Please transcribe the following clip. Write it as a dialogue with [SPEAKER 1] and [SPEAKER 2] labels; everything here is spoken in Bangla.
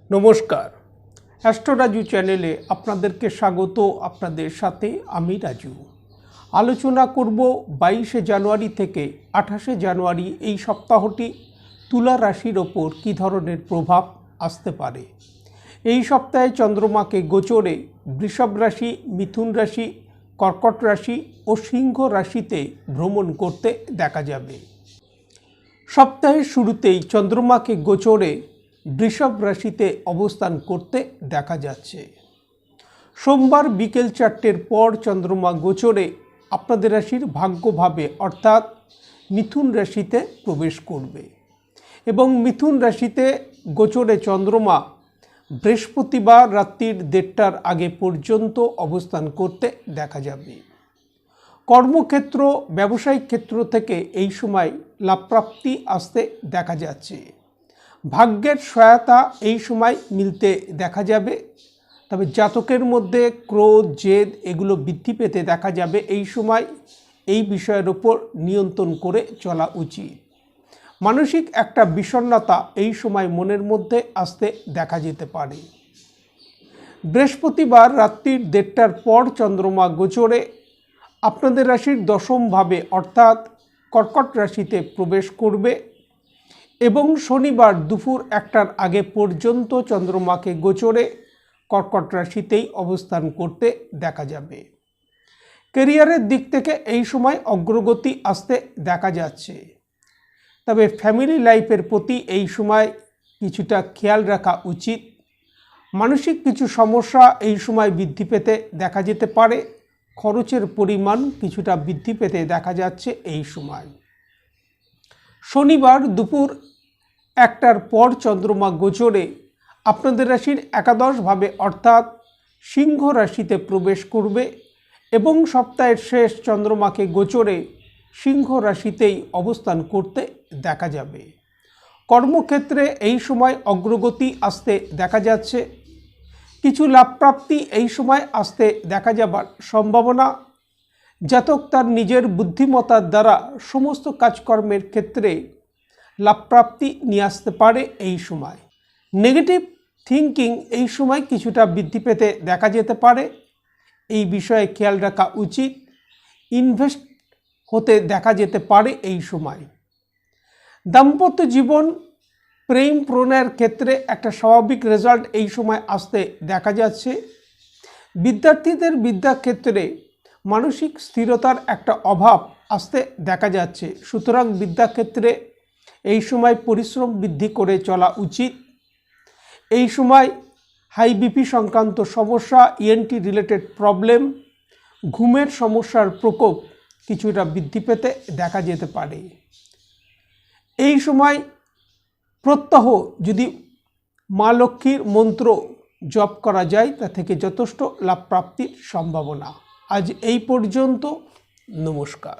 [SPEAKER 1] নমস্কার, অ্যাস্ট্রো রাজু চ্যানেলে আপনাদেরকে স্বাগত। আপনাদের সাথে আমি রাজু। আলোচনা করব 22শে জানুয়ারি থেকে 28শে জানুয়ারি এই সপ্তাহটি তুলা রাশির ওপর কী ধরনের প্রভাব আসতে পারে। এই সপ্তাহে চন্দ্রমাকে গোচরে বৃষভ রাশি, মিথুন রাশি, কর্কট রাশি ও সিংহ রাশিতে ভ্রমণ করতে দেখা যাবে। সপ্তাহের শুরুতেই চন্দ্রমাকে গোচরে বৃষভ রাশিতে অবস্থান করতে দেখা যাচ্ছে। সোমবার বিকেল 4টের পর চন্দ্রমা গোচরে আপনাদের রাশির ভাগ্যভাবে অর্থাৎ মিথুন রাশিতে প্রবেশ করবে এবং মিথুন রাশিতে গোচরে চন্দ্রমা বৃহস্পতিবার রাত্রির 1:30টার আগে পর্যন্ত অবস্থান করতে দেখা যাবে। কর্মক্ষেত্র, ব্যবসায়িক ক্ষেত্র থেকে এই সময় লাভপ্রাপ্তি আসতে দেখা যাচ্ছে। ভাগ্যের সহায়তা এই সময় মিলতে দেখা যাবে, তবে জাতকের মধ্যে ক্রোধ, জেদ এগুলো বৃদ্ধি পেতে দেখা যাবে। এই সময় এই বিষয়ের ওপর নিয়ন্ত্রণ করে চলা উচিত। মানসিক একটা বিষণ্ণতা এই সময় মনের মধ্যে আসতে দেখা যেতে পারে। বৃহস্পতিবার রাত্রির 1:30টার পর চন্দ্রমা গোচরে আপনাদের রাশির দশমভাবে অর্থাৎ কর্কট রাশিতে প্রবেশ করবে এবং শনিবার দুপুর 1টার আগে পর্যন্ত চন্দ্রমাকে গোচরে কর্কট রাশিতেই অবস্থান করতে দেখা যাবে। ক্যারিয়ারের দিক থেকে এই সময় অগ্রগতি আসতে দেখা যাচ্ছে, তবে ফ্যামিলি লাইফের প্রতি এই সময় কিছুটা খেয়াল রাখা উচিত। মানসিক কিছু সমস্যা এই সময় বৃদ্ধি পেতে দেখা যেতে পারে। খরচের পরিমাণ কিছুটা বৃদ্ধি পেতে দেখা যাচ্ছে এই সময়। শনিবার দুপুর 1টার পর চন্দ্রমা গোচরে আপনাদের রাশির একাদশভাবে অর্থাৎ সিংহ রাশিতে প্রবেশ করবে এবং সপ্তাহের শেষ চন্দ্রমাকে গোচরে সিংহ রাশিতেই অবস্থান করতে দেখা যাবে। কর্মক্ষেত্রে এই সময় অগ্রগতি আসতে দেখা যাচ্ছে। কিছু লাভপ্রাপ্তি এই সময় আসতে দেখা যাবার সম্ভাবনা। জাতক তার নিজের বুদ্ধিমত্তার দ্বারা সমস্ত কাজকর্মের ক্ষেত্রে লাভপ্রাপ্তি নিয়ে আসতে পারে। এই সময় নেগেটিভ থিঙ্কিং এই সময় কিছুটা বৃদ্ধি পেতে দেখা যেতে পারে। এই বিষয়ে খেয়াল রাখা উচিত। ইনভেস্ট হতে দেখা যেতে পারে এই সময়। দাম্পত্য জীবন, প্রেম প্রণয়ের ক্ষেত্রে একটা স্বাভাবিক রেজাল্ট এই সময় আসতে দেখা যাচ্ছে। বিদ্যার্থীদের বিদ্যাক্ষেত্রে মানসিক স্থিরতার একটা অভাব আসতে দেখা যাচ্ছে। সুতরাং বিদ্যাক্ষেত্রে এই সময় পরিশ্রম বৃদ্ধি করে চলা উচিত। এই সময় হাই বিপি সংক্রান্ত সমস্যা, ইএনটি রিলেটেড প্রবলেম, ঘুমের সমস্যার প্রকোপ কিছুটা বৃদ্ধি পেতে দেখা যেতে পারে। এই সময় প্রত্যহ যদি মা লক্ষ্মীর মন্ত্র জপ করা যায় তা থেকে যথেষ্ট লাভ প্রাপ্তির সম্ভাবনা। আজ এই পর্যন্ত। নমস্কার।